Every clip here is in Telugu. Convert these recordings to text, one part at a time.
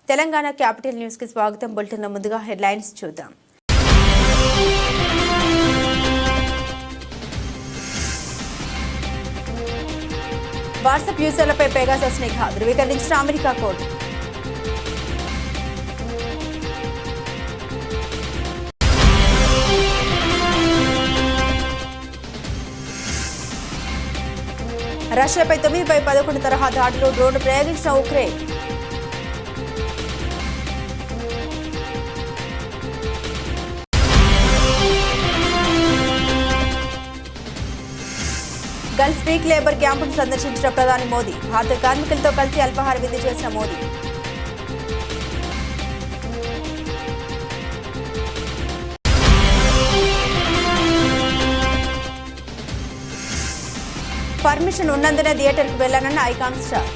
తెలంగాణ క్యాపిటల్ న్యూస్ కి స్వాగతం. బులెటిన్ ముందుగా హెడ్లైన్స్ చూద్దాం. వాట్సాప్ యూజర్లపై పెగాసస్ నిఘా ధృవీకరించిన అమెరికా కోర్టు. రష్యాపై 9/11 తరహా దాడులు డ్రోన్ ప్రయోగించిన ఉక్రెయిన్. గల్ఫ్ స్పీక్ లేబర్ క్యాంపును సందర్శించిన ప్రధాని మోదీ. భారత కార్మికులతో కలిసి అల్పాహార విందు చేసిన మోదీ. పర్మిషన్ ఉన్నందునే థియేటర్కు వెళ్లానన్న ఐకాన్ స్టార్.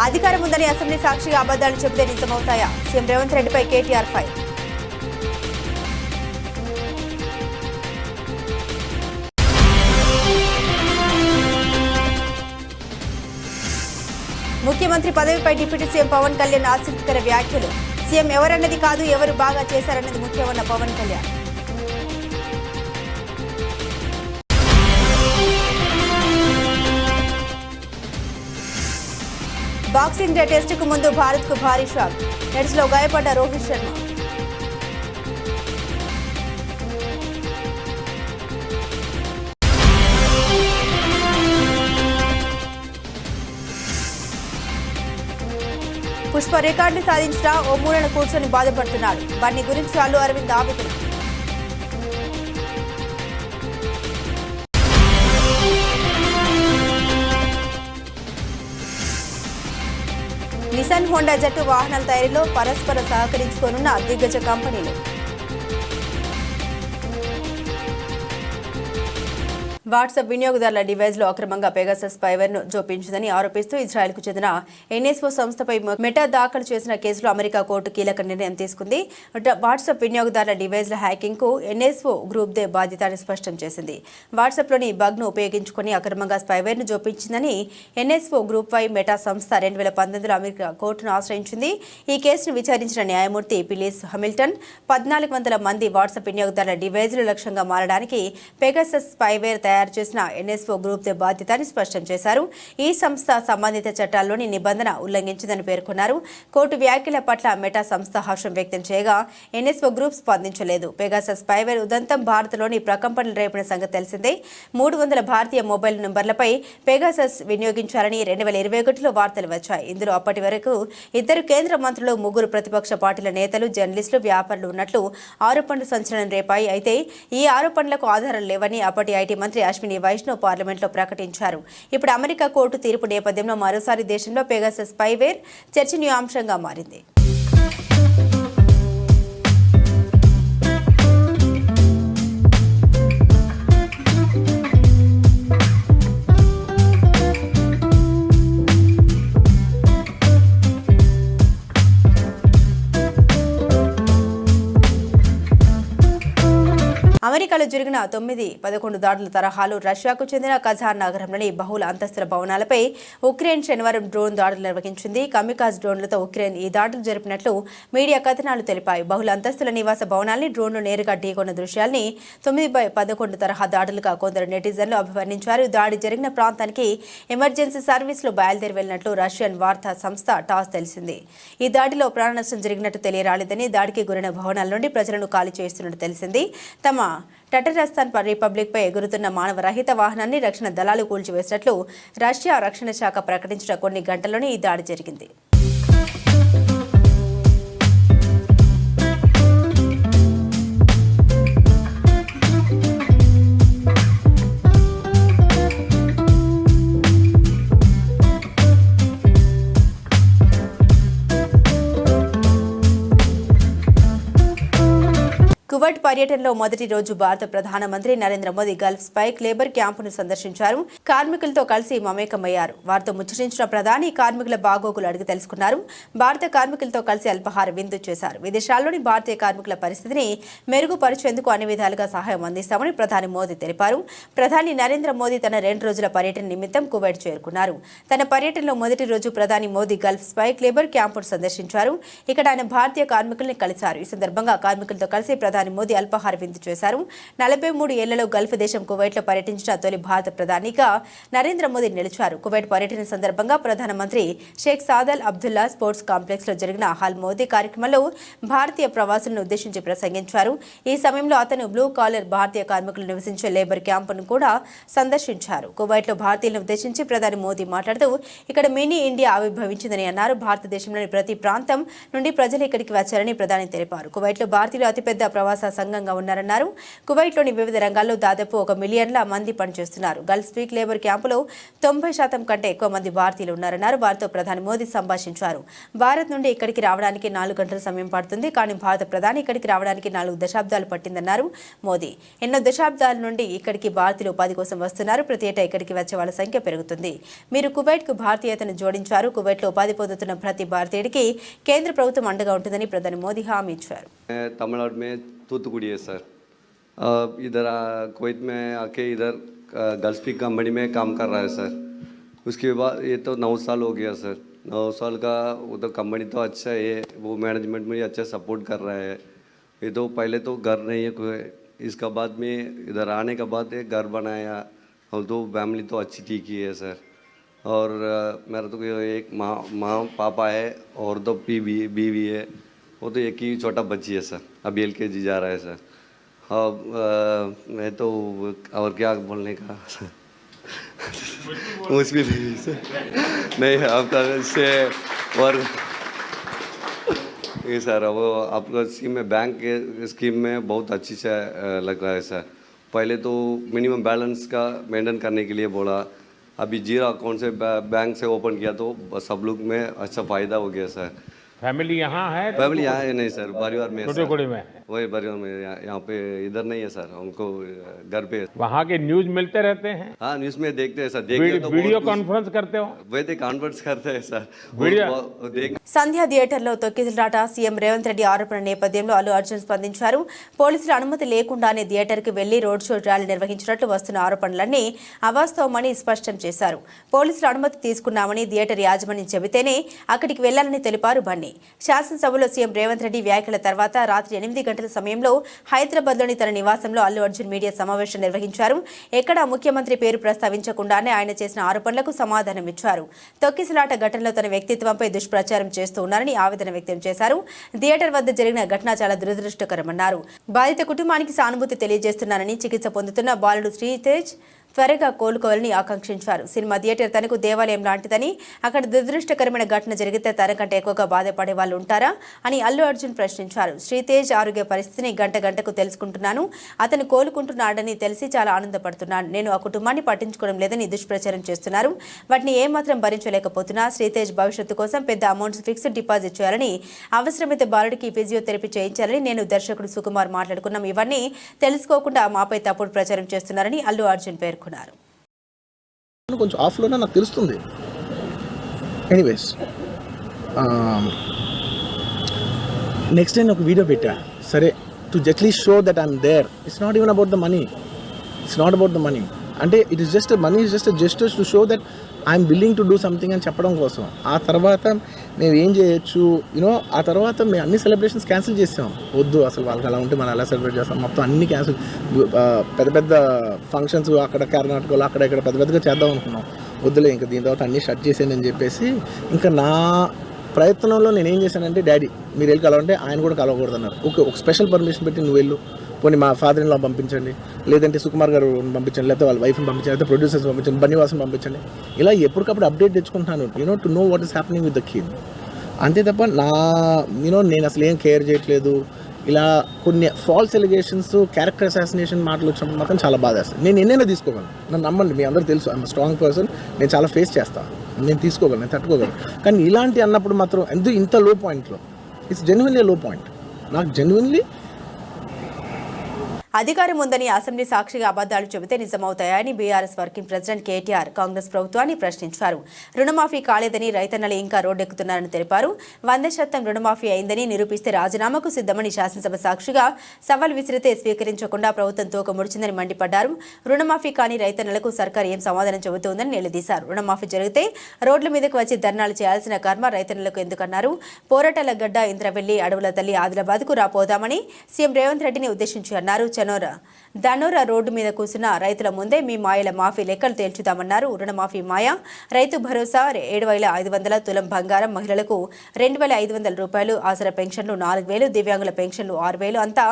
అధికారం ఉందని అసెంబ్లీ సాక్షిగా అబద్దాలు చెబితే నిజమవుతాయా? సీఎం రేవంత్ రెడ్డిపై కేటీఆర్ ఫైర్. ముఖ్యమంత్రి పదవిపై డిప్యూటీ సీఎం పవన్ కళ్యాణ్ ఆసక్తికర వ్యాఖ్యలు. సీఎం ఎవరన్నది కాదు, ఎవరు బాగా చేశారన్నది ముఖ్యమన్న పవన్ కళ్యాణ్. బాక్సింగ్ డే టెస్టుకు ముందు భారత్కు భారీ షాక్. నెట్స్లో గాయపడ్డ రోహిత్ శర్మ. పుష్ప రికార్డును సాధించిన ఓ మూలన కూర్చొని బాధపడుతున్నాడు. బన్నీ గురించి అల్లు అరవింద్ ఆవేదన. నిసాన్ హోండా జట్టు వాహనాల తయారీలో పరస్పర సహకరించుకోనున్న దిగ్గజ కంపెనీలు. వాట్సాప్ వినియోగదారుల డివైజ్లో అక్రమంగా పెగాసస్ స్పైవేర్ను జోపించిందని ఆరోపిస్తూ ఇజ్రాయెల్కు చెందిన ఎన్ఎస్ఓ సంస్థపై మెటా దాఖలు చేసిన కేసులో అమెరికా కోర్టు కీలక నిర్ణయం తీసుకుంది. వాట్సాప్ వినియోగదారుల డివైజ్ల హ్యాకింగ్కు ఎన్ఎస్ఓ గ్రూప్ దే బాధ్యత అని స్పష్టం చేసింది. వాట్సాప్లోని బగ్ను ఉపయోగించుకుని అక్రమంగా స్పైవేర్ను జోపించిందని ఎన్ఎస్ఓ గ్రూప్ వై మెటా సంస్థ 2019లో అమెరికా కోర్టును ఆశ్రయించింది. ఈ కేసును విచారించిన న్యాయమూర్తి పిలిస్ హామిల్టన్ 1400 మంది వాట్సాప్ వినియోగదారుల డివైజ్లు లక్ష్యంగా మారడానికి పెగాసస్ స్పైవేర్ తయారు చేసిన ఎన్ఎస్ఓ గ్రూప్ దే బాధ్యత అని స్పష్టం చేశారు. ఈ సంస్థ సంబంధిత చట్టాల్లోని నిబంధన ఉల్లంఘించిందని పేర్కొన్నారు. కోర్టు వ్యాఖ్యల పట్ల మెటా సంస్థ హర్షం వ్యక్తం చేయగా ఎన్ఎస్ఓ గ్రూప్ స్పందించలేదు. పెగాసస్ స్పైవేర్ ఉదంతం భారత్లోని ప్రకంపనలు రేపిన సంగతి తెలిసిందే. 300 భారతీయ మొబైల్ నంబర్లపై పెగాసస్ వినియోగించాలని 2021లో వార్తలు వచ్చాయి. ఇందులో అప్పటి వరకు 2 కేంద్ర మంత్రులు, 3 ప్రతిపక్ష పార్టీల నేతలు, జర్నలిస్టులు, వ్యాపారులు ఉన్నట్లు ఆరోపణలు సంచలనం రేపాయి. అయితే ఈ ఆరోపణలకు ఆధారం లేవని అప్పటి ఐటీ మంత్రి అశ్విని వైష్ణవ్ పార్లమెంట్లో ప్రకటించారు. ఇప్పుడు అమెరికా కోర్టు తీర్పు నేపథ్యంలో మరోసారి దేశంలో పెగాసస్ స్పైవేర్ చర్చనీయాంశంగా మారింది. అమెరికాలో జరిగిన 9/11 దాడుల తరహాలో రష్యాకు చెందిన కజాన్ నగరంలోని బహుళ అంతస్తుల భవనాలపై ఉక్రెయిన్ శనివారం డ్రోన్ దాడులు నిర్వహించింది. కమికాజ్ డ్రోన్లతో ఉక్రెయిన్ ఈ దాడులు జరిపినట్లు మీడియా కథనాలు తెలిపాయి. బహుళ అంతస్తుల నివాస భవనాల్ని డ్రోన్లు నేరుగా ఢీకొన్న దృశ్యాల్ని 9/11 తరహా దాడులుగా కొందరు నెటిజన్లు అభివర్ణించారు. దాడి జరిగిన ప్రాంతానికి ఎమర్జెన్సీ సర్వీసులు బయలుదేరి వెళ్లినట్లు రష్యన్ వార్తా సంస్థ టాస్ తెలిసింది. ఈ దాడిలో ప్రాణనష్టం జరిగినట్టు తెలియరాలేదని, దాడికి గురైన భవనాల నుండి ప్రజలను ఖాళీ చేస్తున్నట్టు తెలిసింది. తమ టటరస్తాన్ రిపబ్లిక్పై ఎగురుతున్న మానవరహిత వాహనాన్ని రక్షణ దళాలు కూల్చివేసినట్లు రష్యా రక్షణ శాఖ ప్రకటించిన కొన్ని గంటల్లోనే ఈ దాడి జరిగింది. కువైట్ పర్యటనలో మొదటి రోజు భారత ప్రధానమంత్రి Narendra Modi Gulf Spic labour క్యాంపును సందర్శించారు. కార్మికులతో కలిసి మమేకమయ్యారు. వారితో ముచ్చటించిన ప్రధాని కార్మికుల బాగోగులు అడిగి తెలుసుకున్నారు. భారత కార్మికులతో కలిసి అల్పాహార విందు చేశారు. విదేశాల్లోని భారతీయ కార్మికుల పరిస్థితిని మెరుగుపరిచేందుకు అన్ని విధాలుగా సహాయం అందిస్తామని ప్రధాని మోదీ తెలిపారు. ప్రధాని నరేంద్ర మోదీ తన 2 రోజుల పర్యటన నిమిత్తం కువైట్ చేరుకున్నారు. తన పర్యటనలో మొదటి రోజు ప్రధాని మోదీ గల్ఫ్ స్పైక్ లేబర్ క్యాంపును సందర్శించారు. ఇక్కడ ఆయన భారతీయ కార్మికుల్ని కలిశారు. ఈ సందర్భంగా కార్మికులతో కలిసి ప్రధాని మోదీ అల్పాహార విందు చేశారు. 43 ఏళ్లలో గల్ఫ్ దేశం కువైట్లో పర్యటించిన తొలి భారత ప్రధానిగా నరేంద్ర మోదీ నిలిచారు. కువైట్ పర్యటన సందర్భంగా ప్రధానమంత్రి షేక్ సాదల్ అబ్దుల్లా స్పోర్ట్స్ కాంప్లెక్స్ లో జరిగిన హల్ మోదీ కార్యక్రమంలో భారతీయ ప్రవాసులను ఉద్దేశించి ప్రసంగించారు. ఈ సమయంలో అతను బ్లూ కాలర్ భారతీయ కార్మికులు నివసించే లేబర్ క్యాంపును కూడా సందర్శించారు. కువైట్లో భారతీయులను ఉద్దేశించి ప్రధాని మోదీ మాట్లాడుతూ ఇక్కడ మినీ ఇండియా ఆవిర్భవించిందని అన్నారు. భారతదేశంలోని ప్రతి ప్రాంతం నుండి ప్రజలు ఇక్కడికి వచ్చారని ప్రధాని తెలిపారు. కువైట్లో భారతీయులు అతిపెద్ద ప్రవాస సంఘంగా ఉన్నారన్నారు. కువైట్లోని వివిధ రంగాల్లో దాదాపు 1 మిలియన్ల మంది పనిచేస్తున్నారు. గల్ఫ్ స్పీక్ లేబర్ క్యాంపులో 90% కంటే ఎక్కువ మంది భారతీయులు ఉన్నారన్నారు. వారితో ప్రధాని మోదీ సంభాషించారు. భారత్ నుండి ఇక్కడికి రావడానికి 4 గంటల సమయం పడుతుంది, కానీ భారత ప్రధాని ఇక్కడికి రావడానికి 4 దశాబ్దాలు పట్టిందన్నారు మోదీ. ఎన్నో దశాబ్దాల నుండి ఇక్కడికి భారతీయులు ఉపాధి కోసం వస్తున్నారు. ప్రతి ఏటా ఇక్కడికి వచ్చే వాళ్ళ సంఖ్య పెరుగుతుంది. మీరు కువైట్కు భారతీయతను జోడించారు. కువైట్లో ఉపాధి పొందుతున్న ప్రతి భారతీయుడికి కేంద్ర ప్రభుత్వం అండగా ఉంటుందని ప్రధాని మోదీ హామీ ఇచ్చారు. तमिलनाडु में तूतुकुड़ी है सर. इधर कुवैत में आके इधर गल्फ स्पीक कंपनी में काम कर रहा है सर. उसके बाद ये तो 9 साल हो गया सर. 9 साल का उधर कंपनी तो अच्छा है, वो मैनेजमेंट में अच्छा सपोर्ट कर रहा है. ये तो पहले तो घर नहीं है कोई, इसका बाद में इधर आने के बाद घर बनाया और तो फैमिली तो अच्छी ठीक ही है सर. और मेरा तो एक माँ पापा है और तो बीवी है. वो तो एक ही छोटा बच्ची है सर, अभी LKG जा रहा है सर. अब मैं तो और क्या बोलने का मुश्किल है सर. नहीं अब तो इससे और ये सर वो आपका स्कीम में बैंक के स्कीम में बहुत अच्छी से लग रहा है सर. पहले तो मिनिमम बैलेंस का मेंटेन करने के लिए बोला, अभी जीरो अकाउंट से बैंक से ओपन किया तो सब लोग में अच्छा फ़ायदा हो गया सर. फैमिली यहाँ है? फैमिली यहाँ है नहीं सर, परिवार में टुकड़ी में वही परिवार में. यहाँ पे इधर नहीं है सर, उनको घर पे. वहाँ के न्यूज मिलते रहते हैं? हाँ न्यूज़ में देखते हैं सर. वीडियो कॉन्फ्रेंस करते हो? वही कॉन्फ्रेंस करते हैं सर. సంధ్యా థియేటర్లో తొక్కిసలాట. సీఎం రేవంత్ రెడ్డి ఆరోపణ నేపథ్యంలో అల్లు అర్జున్ స్పందించారు. పోలీసుల అనుమతి లేకుండానే థియేటర్కి వెళ్లి రోడ్ షో ర్యాలీ నిర్వహించినట్లు వస్తున్న ఆరోపణలన్నీ అవాస్తవమని స్పష్టం చేశారు. పోలీసుల అనుమతి తీసుకున్నామని థియేటర్ యాజమాన్యం చెబితేనే అక్కడికి వెళ్లాలని తెలిపారు బన్నీ. శాసనసభలో సీఎం రేవంత్ రెడ్డి వ్యాఖ్యల తర్వాత రాత్రి 8 గంటల సమయంలో హైదరాబాద్లోని తన నివాసంలో అల్లు అర్జున్ మీడియా సమావేశం నిర్వహించారు. ఎక్కడా ముఖ్యమంత్రి పేరు ప్రస్తావించకుండానే ఆయన చేసిన ఆరోపణలకు సమాధానమిచ్చారు. తొక్కిసలాట ఘటనలో తన వ్యక్తిత్వంపై దుష్ప్రచారం చేస్తూ ఉన్నారని ఆవేదన వ్యక్తం చేశారు. థియేటర్ వద్ద జరిగిన ఘటన చాలా దురదృష్టకరమన్నారు. బాధిత కుటుంబానికి సానుభూతి తెలియజేస్తున్నానని, చికిత్స పొందుతున్న బాలుడు శ్రీతేజ్ త్వరగా కోలుకోవాలని ఆకాంక్షించారు. సినిమా థియేటర్ తనకు దేవాలయం లాంటిదని, అక్కడ దురదృష్టకరమైన ఘటన జరిగితే తనకంటే ఎక్కువగా బాధపడే వాళ్ళు ఉంటారా అని అల్లు అర్జున్ ప్రశ్నించారు. శ్రీతేజ్ ఆరోగ్య పరిస్థితిని గంటకు తెలుసుకుంటున్నాను. అతను కోలుకుంటున్నాడని తెలిసి చాలా ఆనందపడుతున్నాను. నేను ఆ కుటుంబాన్ని పట్టించుకోవడం లేదని దుష్ప్రచారం చేస్తున్నారు. వాటిని ఏమాత్రం భరించలేకపోతున్నా. శ్రీతేజ్ భవిష్యత్తు కోసం పెద్ద అమౌంట్స్ ఫిక్స్డ్ డిపాజిట్ చేయాలని, అవసరమైతే బాలుడికి ఫిజియోథెరపీ చేయించాలని నేను దర్శకుడు సుకుమార్ మాట్లాడుకున్నాం. ఇవన్నీ తెలుసుకోకుండా మాపై తప్పుడు ప్రచారం చేస్తున్నారని అల్లు అర్జున్ పేర్కొన్నారు. కొంచెం ఆఫ్లోనే నాకు తెలుస్తుంది. ఎనీవేస్ నెక్స్ట్ నేను ఒక వీడియో పెట్టా, సరే to justly show that I'm there. It's not even about the money, it's not about the money. అంటే it is just money is just gestures to show that I'm willing to do something అని చెప్పడం కోసం. ఆ తర్వాత మేము ఏం చేయొచ్చు ఆ తర్వాత మేము అన్ని సెలబ్రేషన్స్ క్యాన్సిల్ చేసాం. వద్దు అసలు వాళ్ళకి అలా ఉంటే మనం ఎలా సెలబ్రేట్ చేస్తాం, మొత్తం అన్ని క్యాన్సిల్. పెద్ద పెద్ద ఫంక్షన్స్ అక్కడ కర్ణాటకలో అక్కడ ఇక్కడ పెద్ద పెద్దగా చేద్దాం అనుకున్నాం. వద్దులే ఇంకా దీని తర్వాత అన్నీ షట్ చేసాను అని చెప్పేసి ఇంకా నా ప్రయత్నంలో నేను ఏం చేశానంటే, డాడీ మీరు వెళ్ళి కలవంటే ఆయన కూడా కలవకూడదు అన్నారు. ఒక స్పెషల్ పర్మిషన్ పెట్టి నువ్వు వెళ్ళు, పోనీ మా ఫాదర్ ఇన్ లా పంపించండి, లేదంటే సుకుమార్ గారు పంపించండి, లేకపోతే వాళ్ళ వైఫ్ని పంపించండి, లేకపోతే ప్రొడ్యూసర్స్ పంపించండి, బన్నీవాసన్ పంపించండి. ఇలా ఎప్పటికప్పుడు అప్డేట్ తెచ్చుకుంటున్నాను to know what is happening with the kid. అంతే తప్ప నేను అసలు ఏం కేర్ చేయట్లేదు. ఇలా కొన్ని ఫాల్స్ ఎలిగేషన్స్, క్యారెక్టర్ అసాసినేషన్ మాటలు వచ్చినప్పుడు మాత్రం చాలా బాధ వేస్తుంది. నేను ఎన్నైనా తీసుకోగలను, నన్ను నమ్మండి, మీ అందరూ తెలుసు ఐఎమ్ స్ట్రాంగ్ పర్సన్. నేను చాలా ఫేస్ చేస్తాను, నేను తీసుకోగలను, నేను తట్టుకోగలను. కానీ ఇలాంటి అన్నప్పుడు మాత్రం ఇంత లో పాయింట్లో ఇట్స్ జెన్యున్లీ లో పాయింట్. నాకు జెన్యున్లీ అధికారం ఉందని అసెంబ్లీ సాక్షిగా అబద్దాలు చెబితే నిజమవుతాయని BRS working president KTR Congress ప్రభుత్వాన్ని ప్రశ్నించారు. రుణమాఫీ కాలేదని రైతన్నలు ఇంకా రోడ్డెక్కుతున్నారని తెలిపారు. 100% రుణమాఫీ అయిందని నిరూపిస్తే రాజీనామాకు సిద్ధమని శాసనసభ సాక్షిగా సవాల్ విసిరితే స్వీకరించకుండా ప్రభుత్వం తోక ముడిచిందని మండిపడ్డారు. రుణమాఫీ కాని రైతన్నలకు సర్కారు ఏం సమాధానం చెబుతోందని నిలదీశారు. రుణమాఫీ జరిగితే రోడ్ల మీదకు వచ్చి ధర్నాలు చేయాల్సిన కర్మ రైతన్నలకు ఎందుకన్నారు. పోరాటాల గడ్డ ఇంద్రవెల్లి అడవుల తల్లి ఆదిలాబాద్కు రాపోదామని సీఎం రేవంత్ రెడ్డిని ఉద్దేశించి అన్నారు. ధనోర రోడ్డు మీద కూర్చున్న రైతుల ముందే మీ మాయల మాఫీ లెక్కలు తేల్చుదామన్నారు. రుణమాఫీ మాయ, రైతు భరోసా 7,500 తులం బంగారం, మహిళలకు 2,500 రూపాయలు, ఆసరా పెన్షన్లు 4,000, దివ్యాంగుల పెన్షన్లు 6,000 అంతా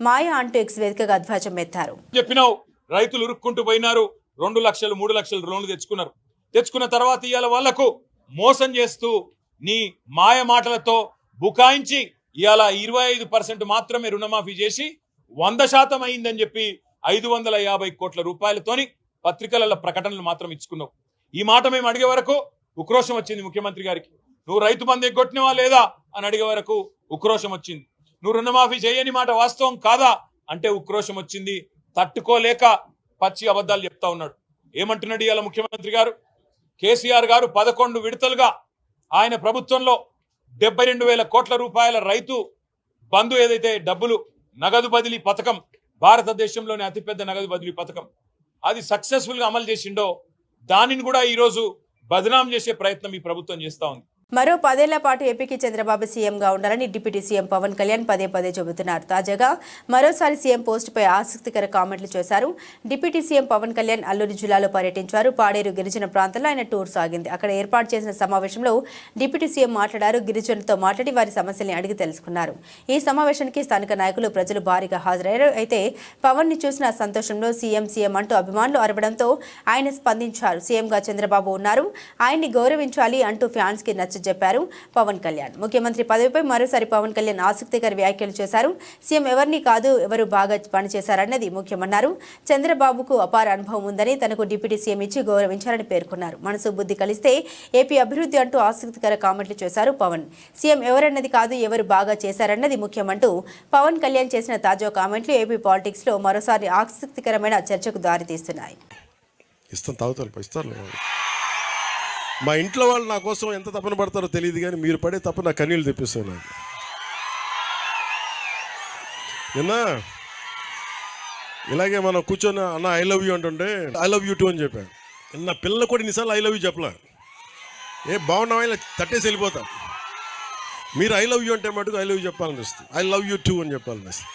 మాయ అంటూ ఎక్స్ వేదికగా ధ్వజం ఎత్తారు. చెప్పినావు రైతులు ఉరుక్కుంటూ పోయినారు. 2 లక్షలు 3 లక్షలు లోన్లు తెచ్చుకున్న తర్వాత ఇవాళ వాళ్లకు మోసం చేస్తూ నీ మాయ మాటలతో బుకాయించి ఇవాళ 25% మాత్రమే రుణమాఫీ చేసి 100% అయిందని చెప్పి 550 కోట్ల రూపాయలతోని పత్రికలలో ప్రకటనలు మాత్రం ఇచ్చుకున్నావు. ఈ మాట మేము అడిగే వరకు ఉక్రోషం వచ్చింది ముఖ్యమంత్రి గారికి. నువ్వు రైతు బంధు ఎగ్గొట్టినవా లేదా అని అడిగే వరకు ఉక్రోషం వచ్చింది. నువ్వు రుణమాఫీ చేయని మాట వాస్తవం కాదా అంటే ఉక్రోషం వచ్చింది. తట్టుకోలేక పచ్చి అబద్ధాలు చెప్తా ఉన్నాడు. ఏమంటున్నాడు ఇవాళ ముఖ్యమంత్రి గారు? కేసీఆర్ గారు 11 విడతలుగా ఆయన ప్రభుత్వంలో 72,000 కోట్ల రూపాయల రైతు బంధు ఏదైతే డబ్బులు నగదు బదిలీ పథకం, భారతదేశంలోనే అతిపెద్ద నగదు బదిలీ పథకం, అది సక్సెస్ఫుల్ గా అమలు చేసిండో దానిని కూడా ఈరోజు బదనాం చేసే ప్రయత్నం ఈ ప్రభుత్వం చేస్తా ఉంది. మరో 10 ఏళ్ల పాటు ఏపీకి చంద్రబాబు సీఎంగా ఉండాలని డిప్యూటీ సీఎం పవన్ కళ్యాణ్ పదే చెబుతున్నారు. తాజాగా మరోసారి సీఎం పోస్టుపై ఆసక్తికర కామెంట్లు చేశారు. డిప్యూటీ సీఎం పవన్ కళ్యాణ్ అల్లూరు జిల్లాలో పర్యటించారు. పాడేరు గిరిజన ప్రాంతంలో ఆయన టూర్ సాగింది. అక్కడ ఏర్పాటు చేసిన సమావేశంలో డిప్యూటీ సీఎం మాట్లాడారు. గిరిజనులతో మాట్లాడి వారి సమస్యల్ని అడిగి తెలుసుకున్నారు. ఈ సమావేశానికి స్థానిక నాయకులు, ప్రజలు భారీగా హాజరయ్యారు. అయితే పవన్ ని చూసిన సంతోషంలో సీఎం అంటూ అభిమానులు అరవడంతో ఆయన స్పందించారు. సీఎంగా చంద్రబాబు ఉన్నారు, ఆయన్ని గౌరవించాలి అంటూ ఫ్యాన్స్ కి చెప్పారు పవన్ కళ్యాణ్. ముఖ్యమంత్రి పదవిపై మరోసారి పవన్ కళ్యాణ్ ఆసక్తికర వ్యాఖ్యలు చేశారు. సీఎం ఎవరిని కాదు, ఎవరు బాగా పనిచేశారన్నది ముఖ్యమన్నారు. చంద్రబాబుకు అపార అనుభవం ఉందని, తనకు డిప్యూటీ సీఎం ఇచ్చి గౌరవించారని పేర్కొన్నారు. మనసు బుద్ధి కలిస్తే ఏపీ అభివృద్ధి అంటూ ఆసక్తికర కామెంట్లు చేశారు పవన్. సీఎం ఎవరన్నది కాదు, ఎవరు బాగా చేశారన్నది ముఖ్యమంటూ పవన్ కళ్యాణ్ చేసిన తాజా కామెంట్లు ఏపీ పాలిటిక్స్ లో మరోసారి ఆసక్తికరమైన చర్చకు దారితీస్తున్నాయి. మా ఇంట్లో వాళ్ళు నా కోసం ఎంత తపన పడతారో తెలియదు, కానీ మీరు పడే తప్పు నా కన్నీళ్ళు తెప్పిస్తాను. నాకు నిన్న ఇలాగే మనం కూర్చొని అన్న ఐ లవ్ యూ అంటుంటే ఐ లవ్ యూ టూ అని చెప్పాను. నా పిల్లలు కూడా ఇన్నిసార్లు ఐ లవ్ యూ చెప్పలే. బాగున్నావా ఇలా తట్టేసి వెళ్ళిపోతా. మీరు ఐ లవ్ యూ అంటే మటుకు ఐ లవ్ యూ చెప్పాలనిపిస్తుంది. ఐ లవ్ యూ టూ అని చెప్పాలనిపిస్తుంది.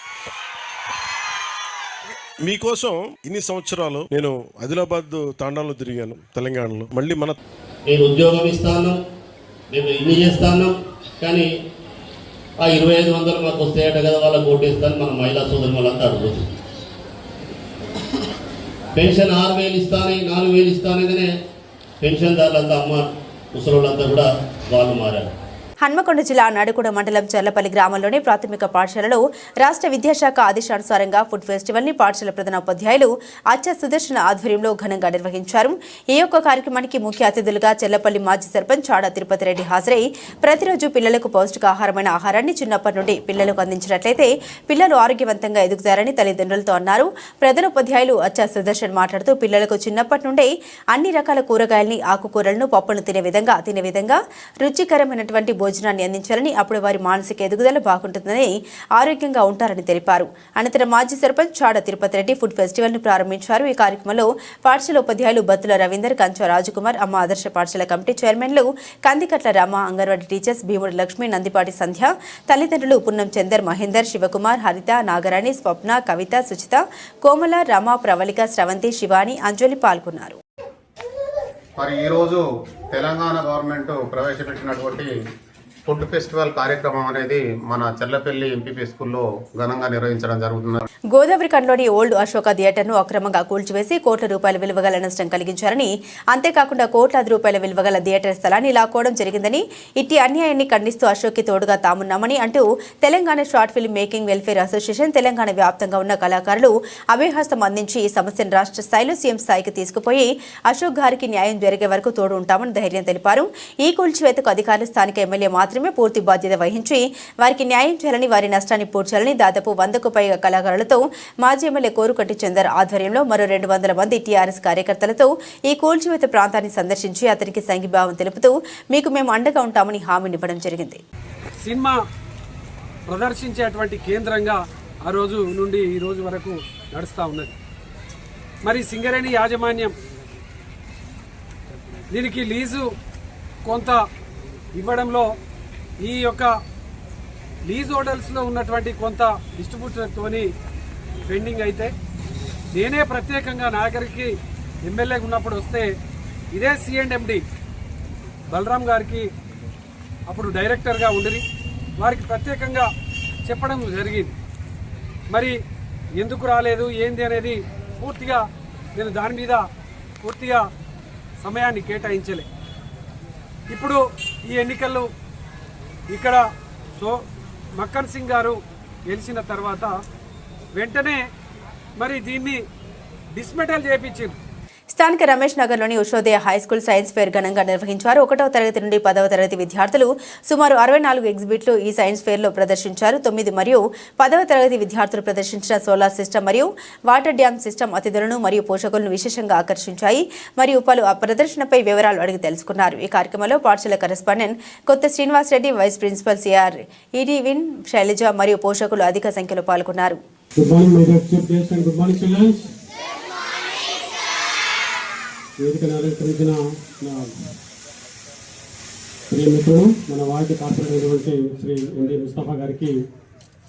మీకోసం ఇన్ని సంవత్సరాలు నేను ఆదిలాబాద్ తాండాలో తిరిగాను, తెలంగాణలో. మళ్ళీ నేను ఉద్యోగం ఇస్తాను, మేము ఇన్ని చేస్తాను, కానీ ఆ 2,500 మాకు వస్తాయట కదా, వాళ్ళకి ఓటేస్తాను మన మహిళా సోదరు వాళ్ళంతా అడుగుతుంది. పెన్షన్ 6,000 ఇస్తానే, 4,000 ఇస్తానగానే పెన్షన్దారులంతా, అమ్మ ముసలోళ్ళంతా కూడా వాళ్ళు మారారు. హన్మకొండ జిల్లా నడుకుడ మండలం చర్లపల్లి గ్రామంలోని ప్రాథమిక పాఠశాలలో రాష్ట్ర విద్యాశాఖ ఆదేశానుసారంగా ఫుడ్ ఫెస్టివల్ ని పాఠశాల ప్రధానోపాధ్యాయులు అచ్చ సుదర్శన ఆధ్వర్యంలో ఘనంగా నిర్వహించారు. ఈ యొక్క కార్యక్రమానికి ముఖ్య అతిథులుగా చర్లపల్లి మాజీ సర్పంచ్ చాడా తిరుపతి రెడ్డి హాజరై ప్రతిరోజు పిల్లలకు పౌష్టికాహారమైన ఆహారాన్ని చిన్నప్పటి నుండి పిల్లలకు అందించినట్లయితే పిల్లలు ఆరోగ్యవంతంగా ఎదుగుతారని తల్లిదండ్రులతో అన్నారు. ప్రధానోపాధ్యాయులు అచ్చ సుదర్శన్ మాట్లాడుతూ పిల్లలకు చిన్నప్పటి నుండే అన్ని రకాల కూరగాయల్ని, ఆకుకూరలను, పప్పులను తినే విధంగా రుచికరమైనటువంటి భోజనాన్ని అందించాలని, అప్పుడు వారి మానసిక ఎదుగుదల బాగుంటుందని, ఆరోగ్యంగా ఉంటారని తెలిపారు. అనంతరం మాజీ సర్పంచ్ చాడా తిరుపతి రెడ్డి ఫుడ్ ఫెస్టివల్ ను ప్రారంభించారు. ఈ కార్యక్రమంలో పాఠశాల ఉపాధ్యాయులు బత్తుల రవీందర్, కంచ రాజకుమార్, అమ్మ ఆదర్శ పాఠశాల కమిటీ చైర్మన్లు కందికట్ల రామ, అంగన్వాడీ టీచర్స్ భీముడు లక్ష్మి, నందిపాటి సంధ్య, తల్లిదండ్రులు పున్నం చందర్, మహేందర్, శివకుమార్, హరిత, నాగరాణి, స్వప్న, కవిత, సుచిత, కోమల, రమ, ప్రవళిక, స్రవంతి, శివాని, అంజలి పాల్గొన్నారు. మరి ఈరోజు తెలంగాణ గవర్నమెంట్ ప్రవేశపెట్టినటువంటి ఫుడ్ ఫెస్టివల్ కార్యక్రమం అనేది మన చర్లపల్లి ఎంపీపీ స్కూల్లో ఘనంగా నిర్వహించడం జరుగుతుంది. గోదావరి కండ్లోని ఓల్డ్ అశోక థియేటర్ను అక్రమంగా కూల్చివేసి కోట్ల రూపాయల విలువగల నష్టం కలిగించారని, అంతేకాకుండా కోట్లాది రూపాయల విలువగల థియేటర్ స్థలాన్ని లాక్కోవడం జరిగిందని, ఇట్టి అన్యాయాన్ని ఖండిస్తూ అశోక్కి తోడుగా తామున్నామని అంటూ Telangana short film making welfare association Telangana వ్యాప్తంగా ఉన్న కళాకారులు అభయహస్తం అందించి ఈ సమస్యను రాష్ట్ర స్థాయిలో సీఎం స్థాయికి తీసుకుపోయి అశోక్ గారికి న్యాయం జరిగే వరకు తోడు ఉంటామని ధైర్యం తెలిపారు. ఈ కూల్చివేతకు అధికారులు స్థానిక ఎమ్మెల్యే మాత్రమే మాత్రమే పూర్తి బాధ్యత వహించి వారికి న్యాయం చేయాలని, వారి నష్టాన్ని పూడ్చాలని దాదాపు 100కు పైగా కళాకారులతో మాజీ ఎమ్మెల్యే కోరుకట్టి చందర్ ఆధ్వర్యంలో మరో 200 మంది టీఆర్ఎస్ కార్యకర్తలతో ఈ కూల్చివేత ప్రాంతాన్ని సందర్శించి అతనికి సంఘీభావం తెలుపుతూ మీకు మేము అండగా ఉంటామని హామీనివ్వడం జరిగింది. సినిమా ప్రదర్శించేటువంటి కేంద్రంగా ఆ రోజు నుండి ఈ రోజు వరకు నడుస్తూ ఉన్నది. మరి సింగరేణి యాజమాన్యం దీనికి లీజు కొంత ఇవ్వడంలో ఈ యొక్క లీజ్ హోటల్స్లో ఉన్నటువంటి కొంత డిస్ట్రిబ్యూటర్తోని పెండింగ్ అయితే నేనే ప్రత్యేకంగా నాగరికి ఎమ్మెల్యేగా ఉన్నప్పుడు వస్తే ఇదే C&MD బలరాం గారికి అప్పుడు డైరెక్టర్గా ఉండి వారికి ప్రత్యేకంగా చెప్పడం జరిగింది. మరి ఎందుకు రాలేదు ఏంది అనేది పూర్తిగా నేను దాని మీద పూర్తిగా సమయాన్ని కేటాయించలే. ఇప్పుడు ఈ ఎన్నికల్లో ఇక్కడ మక్కన్ సింగ్ గారు గెలిచిన తర్వాత వెంటనే మరి దీన్ని డిస్మెటల్ చేయించారు. స్థానిక రమేష్ నగర్లోని ఉషోదయ హైస్కూల్ సైన్స్ ఫేర్ ఘనంగా నిర్వహించారు. 1వ తరగతి నుండి 10వ తరగతి విద్యార్థులు సుమారు 64 ఎగ్జిబిట్లు ఈ సైన్స్ ఫేర్లో ప్రదర్శించారు. 9 మరియు 10వ తరగతి విద్యార్థులు ప్రదర్శించిన సోలార్ సిస్టమ్ మరియు వాటర్ డ్యామ్ సిస్టమ్ అతిథులను మరియు పోషకులను విశేషంగా ఆకర్షించాయి. మరియు పలు ప్రదర్శనపై వివరాలు అడిగి తెలుసుకున్నారు. ఈ కార్యక్రమంలో పాఠశాల correspondent Kotha Srinivas Reddy, vice principal CR ఈడీవిన్ శైలజ మరియు పోషకులు అధిక సంఖ్యలో పాల్గొన్నారు. వేదికను అలంకరించిన నా ప్రియమిత్రుడు మన వార్డు కార్పొరేటర్ అయినటువంటి శ్రీ MD ముస్తఫా గారికి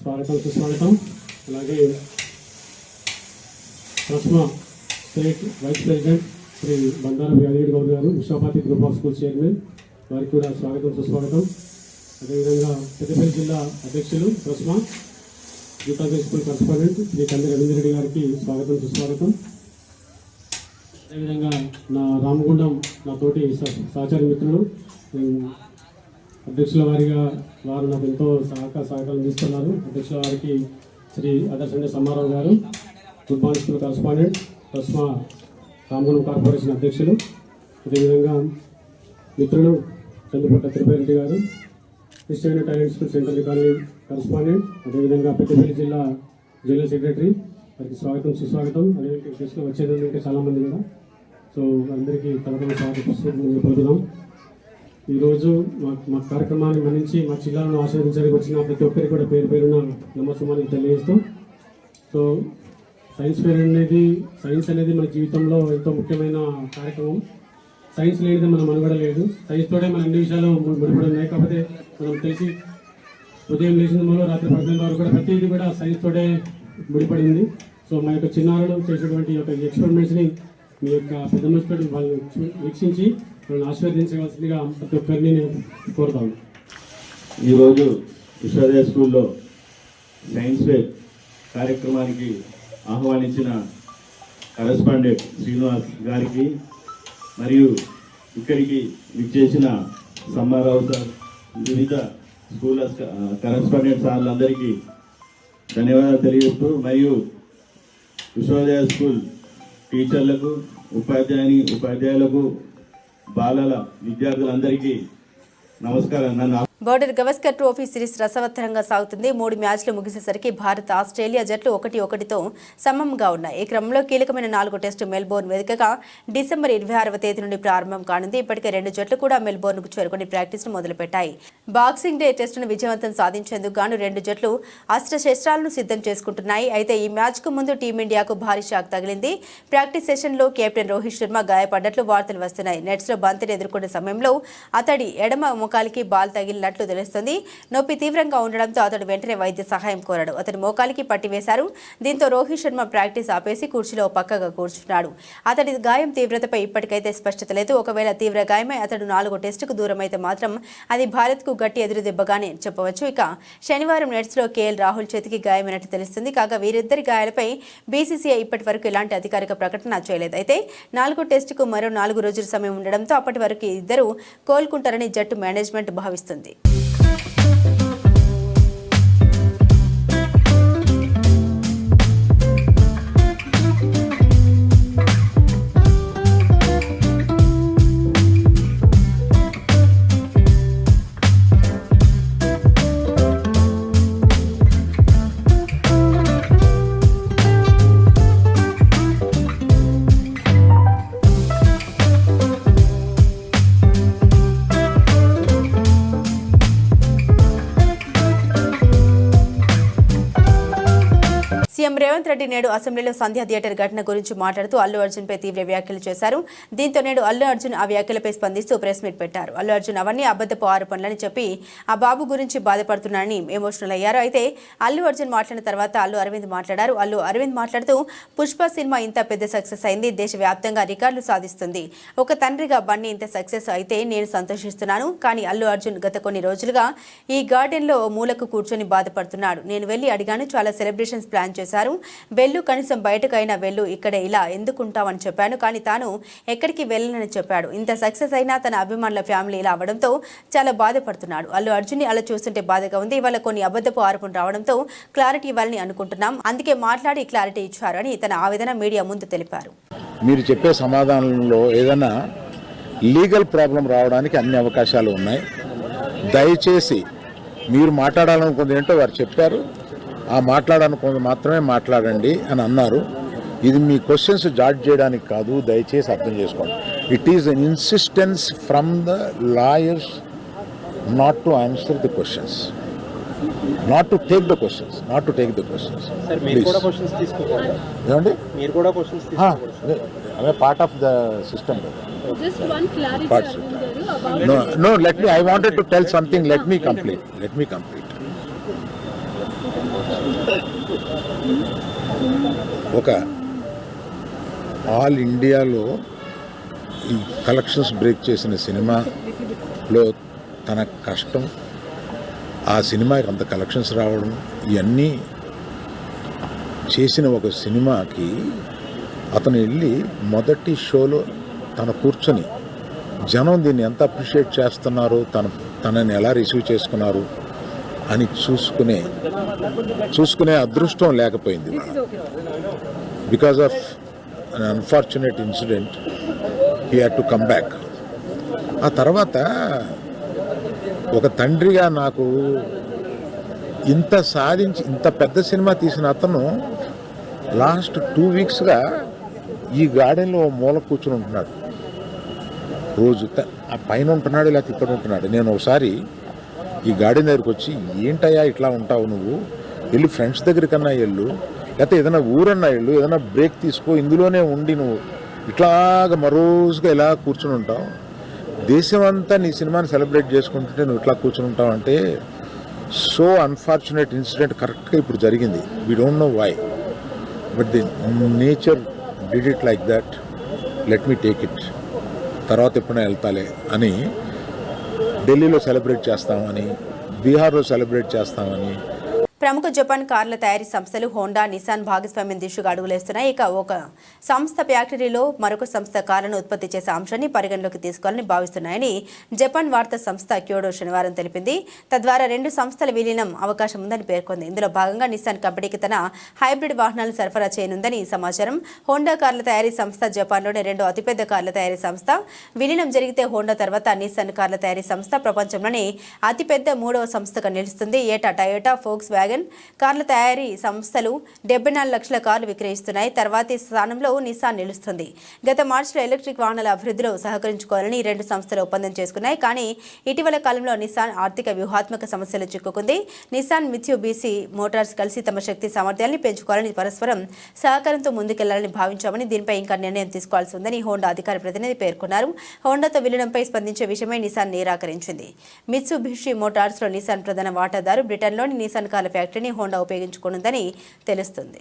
స్వాగతం, సుస్వాగతం. అలాగే ప్రస్మా స్టేట్ వైస్ ప్రెసిడెంట్ శ్రీ బండారం యాదగిరి గౌడ్ గారు, విశ్వపాతి గ్రూప్ ఆఫ్ స్కూల్ చైర్మన్, వారికి కూడా స్వాగతం, సుస్వాగతం. అదేవిధంగా పెద్దపల్లి జిల్లా అధ్యక్షులు ప్రస్మా యూత్ స్కూల్ కరెస్పాండెంట్ శ్రీ కంది రవీంద్ర రెడ్డి గారికి స్వాగతం, సుస్వాగతం. అదేవిధంగా నా రామగుండం నా తోటి సహచారి మిత్రులు అధ్యక్షుల వారిగా వారు నాకు ఎంతో సహకారం అందిస్తున్నారు. అధ్యక్షుల వారికి శ్రీ ఆదర్శంగా Sammarao garu, good morning school correspondent, ప్రస్మా రామగుండం కార్పొరేషన్ అధ్యక్షులు. అదేవిధంగా మిత్రులు Chandrapatla Tirupati garu, Christian talent school central colony correspondent, అదేవిధంగా పెద్దపల్లి జిల్లా జనరల్ సెక్రటరీ, వారికి స్వాగతం, సుస్వాగతం. అదేవిధంగా గెస్టులు వచ్చేది ఉంటే చాలామంది కూడా, సో అందరికీ తరగతి స్వాగతం. ఈరోజు మా కార్యక్రమాన్ని మన్నించి మా జిల్లాలను ఆశీర్వదించడానికి వచ్చిన ప్రతి ఒక్కరికి కూడా పేరు పేరున నమస్కారాన్ని తెలియజేస్తూ, సో సైన్స్ అనేది మన జీవితంలో ఎంతో ముఖ్యమైన కార్యక్రమం. సైన్స్ లేనిది మనం మనుగడ లేదు. సైన్స్తోనే మన అన్ని విషయాలు ముడిపడి ఉన్నాయి. కాకపోతే మనం తెలిసి ఉదయం లేచిన మూలో రాత్రి 12 వరకు కూడా ప్రతిదీ కూడా సైన్స్తోనే ముడిపడి ఉంది. సో మా యొక్క చిన్నారులు చేసేటువంటి యొక్క ఎక్స్పెరిమెంట్స్ని మీ యొక్క పెద్ద మనసుతో వాళ్ళు వీక్షించి వాళ్ళని ఆశీర్వదించవలసిందిగా ప్రతి ఒక్కరిని నేను కోరుతాను. ఈరోజు ఉషోదయ స్కూల్లో సైన్స్ ఫేర్ కార్యక్రమానికి ఆహ్వానించిన కరెస్పాండెంట్ శ్రీనివాస్ గారికి మరియు ఇక్కడికి విచ్చేసిన సమ్మారావు సార్, వివిధ స్కూల్ కరెస్పాండెంట్ సార్లందరికీ ధన్యవాదాలు తెలియజేస్తూ, మరియు ఉషోదయ స్కూల్ టీచర్లకు, ఉపాధ్యాయులకు, బాలల విద్యార్థులందరికీ నమస్కారం. బోర్డర్ గవస్కర్ ట్రోఫీ సిరీస్ రసవత్తరంగా సాగుతుంది. 3 మ్యాచ్లు ముగిసేసరికి భారత్, ఆస్ట్రేలియా జట్లు 1-1తో సమంగా ఉన్నాయి. ఈ క్రమంలో కీలకమైన 4వ టెస్టు మెల్బోర్న్ వేదికగా డిసెంబర్ 26వ తేదీ నుండి ప్రారంభం కానుంది. ఇప్పటికే 2 జట్లు కూడా మెల్బోర్న్కు చేరుకుని ప్రాక్టీస్ను మొదలుపెట్టాయి. బాక్సింగ్ డే టెస్టును విజయవంతం సాధించేందుకు గాను 2 జట్లు అస్త్రశస్త్రాలను సిద్ధం చేసుకుంటున్నాయి. అయితే ఈ మ్యాచ్కు ముందు టీమిండియాకు భారీ షాక్ తగిలింది. ప్రాక్టీస్ సెషన్లో కెప్టెన్ రోహిత్ శర్మ గాయపడ్డట్లు వార్తలు వస్తున్నాయి. నెట్స్లో బంతిని ఎదుర్కొనే సమయంలో అతడి ఎడమ మోకాలికి బాల్ తగిలిన తెలుస్తుంది. నొప్పి తీవ్రంగా ఉండడంతో అతడు వెంటనే వైద్య సహాయం కోరాడు. అతని మోకాలికి పట్టివేశారు. దీంతో రోహిత్ శర్మ ప్రాక్టీస్ ఆపేసి కుర్చీలో పక్కగా కూర్చున్నాడు. అతడి గాయం తీవ్రతపై ఇప్పటికైతే స్పష్టత లేదు. ఒకవేళ తీవ్ర గాయమై అతడు 4వ టెస్టుకు దూరమైతే మాత్రం అది భారత్కు గట్టి ఎదురు దెబ్బగానే చెప్పవచ్చు. ఇక శనివారం నెట్స్లో KL రాహుల్ చేతికి గాయమైనట్టు తెలుస్తుంది. కాగా వీరిద్దరి గాయాలపై BCCI ఇప్పటి వరకు ఎలాంటి అధికారిక ప్రకటన చేయలేదు. అయితే 4వ టెస్టుకు మరో 4 రోజుల సమయం ఉండడంతో అప్పటి వరకు ఇద్దరు కోలుకుంటారని జట్టు మేనేజ్మెంట్ భావిస్తుంది. సీఎం రేవంత్ రెడ్డి నేడు అసెంబ్లీలో సంధ్యా థియేటర్ ఘటన గురించి మాట్లాడుతూ అల్లు అర్జున్పై తీవ్ర వ్యాఖ్యలు చేశారు. దీంతో నేడు అల్లు అర్జున్ ఆ వ్యాఖ్యలపై స్పందిస్తూ ప్రెస్ మీట్ పెట్టారు. అల్లు అర్జున్ అవన్నీ అబద్ధపు ఆరోపణలని చెప్పి ఆ బాబు గురించి బాధపడుతున్నారని ఎమోషనల్ అయ్యారు. అయితే అల్లు అర్జున్ మాట్లాడిన తర్వాత అల్లు అరవింద్ మాట్లాడారు. అల్లు అరవింద్ మాట్లాడుతూ పుష్ప సినిమా ఇంత పెద్ద సక్సెస్ అయింది, దేశవ్యాప్తంగా రికార్డులు సాధిస్తుంది. ఒక తండ్రిగా బన్నీ ఇంత సక్సెస్ అయితే నేను సంతోషిస్తున్నాను. కానీ అల్లు అర్జున్ గత కొన్ని రోజులుగా ఈ గార్డెన్లో మూలకు కూర్చొని బాధపడుతున్నాడు. నేను వెళ్ళి అడిగాను, చాలా సెలబ్రేషన్స్ ప్లాన్ చేశారు, వెళ్ళు కనీసం బయటకైనా వెళ్ళు, ఇక్కడే ఇలా ఎందుకుంటావని చెప్పాను. కానీ తాను ఎక్కడికి వెళ్ళనని చెప్పాడు. ఇంత సక్సెస్ అయినా తన అభిమానుల ఫ్యామిలీ ఇలా అవడంతో చాలా బాధపడుతున్నాడు. అల్లు అర్జున్ని అలా చూస్తుంటే బాధగా ఉంది. ఇవాళ కొన్ని అబద్ధపు ఆరోపణలు రావడంతో క్లారిటీ ఇవ్వాలని అనుకుంటున్నాం, అందుకే మాట్లాడి క్లారిటీ ఇచ్చారని తన ఆవేదన మీడియా ముందు తెలిపారు. మీరు చెప్పే సమాధానంలో ఏదైనా లీగల్ ప్రాబ్లం రావడానికి అన్ని అవకాశాలు ఉన్నాయి. దయచేసి మీరు మాట్లాడాలనుకుంది ఏంటో వారు చెప్పారు, ఆ మాట్లాడాలనుకుంది మాత్రమే మాట్లాడండి అని అన్నారు. ఇది మీ క్వశ్చన్స్ జాడ్జ్ చేయడానికి కాదు, దయచేసి అర్థం చేసుకోండి. It is an insistence from the lawyers not to answer the questions, not to take the questions, not to take the questions. ఏమండి అదే part of the system. No, let me, I wanted to tell something, let me complete. ఒక ఆల్ ఇండియాలో ఈ కలెక్షన్స్ బ్రేక్ చేసిన సినిమాలో తన కష్టం, ఆ సినిమాకి అంత కలెక్షన్స్ రావడం, ఇవన్నీ చేసిన ఒక సినిమాకి అతను వెళ్ళి మొదటి షోలో తను కూర్చొని జనం దీన్ని ఎంత అప్రిషియేట్ చేస్తున్నారో, తనని ఎలా రిసీవ్ చేసుకున్నారు అని చూసుకునే అదృష్టం లేకపోయింది. Because of an unfortunate incident he had to come back. ఆ తర్వాత ఒక తండ్రిగా నాకు ఇంత సాధించి ఇంత పెద్ద సినిమా తీసిన అతను లాస్ట్ 2 వీక్స్గా ఈ గార్డెన్లో మూల కూర్చుని ఉంటున్నాడు. రోజు ఆ పైన ఉంటున్నాడు, లేకపోతే ఇక్కడ ఉంటున్నాడు. నేను ఒకసారి ఈ గార్డెన్ దగ్గరికి వచ్చి, ఏంటయ్యా ఇట్లా ఉంటావు నువ్వు, వెళ్ళి ఫ్రెండ్స్ దగ్గర కన్నా వెళ్ళు, లేకపోతే ఏదైనా ఊరన్నా వెళ్ళు, ఏదైనా బ్రేక్ తీసుకో, ఇందులోనే ఉండి నువ్వు ఇట్లాగా మరోజుగా ఇలా కూర్చుని ఉంటావు, దేశం అంతా నీ సినిమాని సెలబ్రేట్ చేసుకుంటుంటే నువ్వు ఇట్లా కూర్చుని ఉంటావు అంటే, సో అన్ఫార్చునేట్ ఇన్సిడెంట్ కరెక్ట్గా ఇప్పుడు జరిగింది. We don't know why, but the nature did it like that, let me take it, తర్వాత ఎప్పుడైనా వెళ్తాలే అని. ఢిల్లీలో సెలబ్రేట్ చేస్తామని, బీహార్లో సెలబ్రేట్ చేస్తామని. ప్రముఖ జపాన్ కార్ల తయారీ సంస్థలు హోండా, నిసాన్ భాగస్వామ్యం దిశగా అడుగులేస్తున్నాయి. ఇక ఒక సంస్థ ఫ్యాక్టరీలో మరొక సంస్థ కార్లను ఉత్పత్తి చేసే అంశాన్ని పరిగణలోకి తీసుకోవాలని భావిస్తున్నాయని జపాన్ వార్తా సంస్థ క్యోడో శనివారం తెలిపింది. తద్వారా 2 సంస్థల విలీనం అవకాశం ఉందని పేర్కొంది. ఇందులో భాగంగా నిసాన్ కంపెనీకి తన హైబ్రిడ్ వాహనాలను సరఫరా చేయనుందని సమాచారం. హోండా కార్ల తయారీ సంస్థ జపాన్లోని 2వ అతిపెద్ద కార్ల తయారీ సంస్థ. విలీనం జరిగితే హోండా తర్వాత నిసాన్ కార్ల తయారీ సంస్థ ప్రపంచంలోని అతిపెద్ద 3వ సంస్థగా నిలుస్తుంది. ఏటా టయోటా, ఫోక్స్ వ్యాగన్ కార్ల తయారీ సంస్థలు 74 లక్షల కార్లు విక్రయిస్తున్నాయి. తర్వాతి స్థానంలో నిసాన్ నిలుస్తుంది. గత మార్చిలో ఎలక్ట్రిక్ వాహనాల అభివృద్ధిలో సహకరించుకోవాలని 2 సంస్థలు ఒప్పందం చేసుకున్నాయి. కానీ ఇటీవల కాలంలో నిసాన్ ఆర్థిక వ్యూహాత్మక సమస్యలు చిక్కుకుంది. నిసాన్, మిత్సుబిషి మోటార్స్ కలిసి తమ శక్తి సామర్థ్యాన్ని పెంచుకోవాలని, పరస్పరం సహకారంతో ముందుకెళ్లాలని భావించామని, దీనిపై ఇంకా నిర్ణయం తీసుకోవాల్సి ఉందని హోండా అధికార ప్రతినిధి పేర్కొన్నారు. హోండాతో విలీనంపై స్పందించే విషయమై నిసాన్ నిరాకరించింది. మిత్సుబిషి మోటార్స్లో నిసాన్ ప్రధాన వాటాదారు. బ్రిటన్లోని నిసాన్ కార్ల ఫ్యాక్టరీని హోండా ఉపయోగించుకోనుందని తెలుస్తుంది.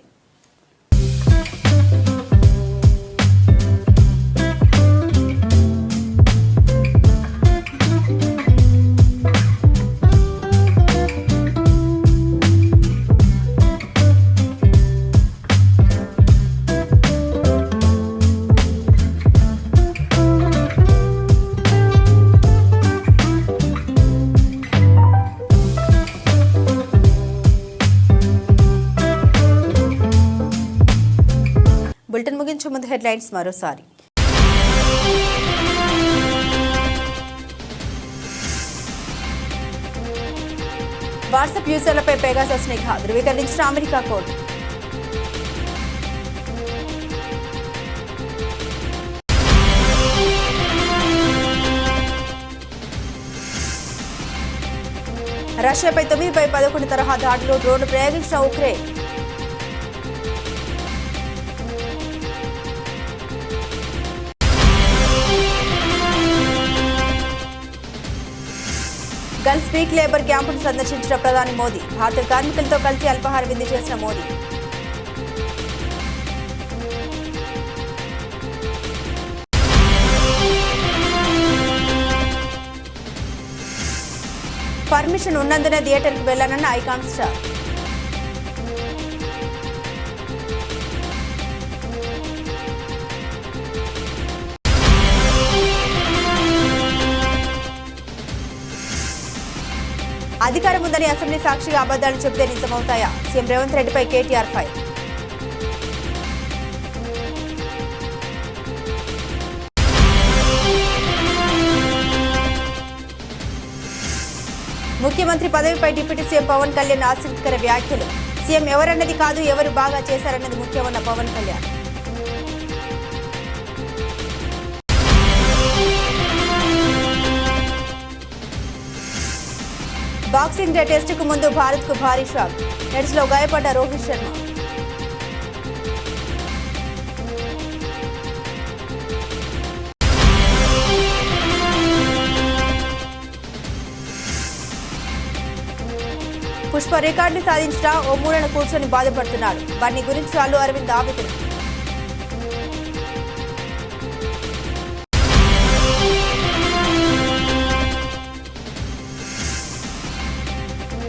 బులెటిన్ ముగించే ముందు హెడ్లైన్స్ మరోసారి. వాట్సాప్ యూజర్లపై పెగాసస్ నిఘా ధృవీకరించిన అమెరికా కోర్టు. రష్యాపై 9/11 తరహా దాడులు, డ్రోన్లు ప్రయోగించిన ఉక్రెయిన్. గల్ఫ్ స్పీక్ లేబర్ క్యాంపును సందర్శించిన ప్రధాని మోదీ భారత కార్మికులతో కలిసి అల్పాహార విందు చేసిన మోదీ. పర్మిషన్ ఉన్నందునే థియేటర్కు వెళ్లానన్న ఐకాన్ స్టార్. అధికారం ఉందని అసెంబ్లీ సాక్షిగా అబద్దాలు చెబితే నిజమవుతాయా? సీఎం రేవంత్ రెడ్డిపై కేటీఆర్ ఫైర్. ముఖ్యమంత్రి పదవిపై డిప్యూటీ సీఎం పవన్ కళ్యాణ్ ఆసక్తికర వ్యాఖ్యలు. సీఎం ఎవరన్నది కాదు, ఎవరు బాగా చేశారన్నది ముఖ్యమన్న పవన్ కళ్యాణ్. బాక్సింగ్ డే టెస్టుకు ముందు భారత్కు భారీ షాక్. నెట్స్లో గాయపడ్డ రోహిత్ శర్మ. పుష్ప రికార్డులు సాధించిన ఓ మూలన కూర్చొని బాధపడుతున్నాడు. బన్నీ గురించి అల్లు అరవింద్ ఆవేదన.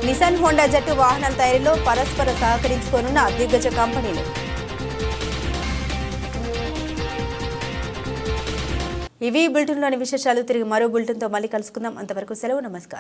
నిసాన్ హోండా జట్టు వాహనాల తయారీలో పరస్పర సహకరించుకోనున్న దిగ్గజ కంపెనీలు. ఇవి బులెటిన్లోని విశేషాలు. తిరిగి మరో బులెటిన్తో మళ్ళీ కలుసుకుందాం. అంతవరకు సెలవు. నమస్కారం.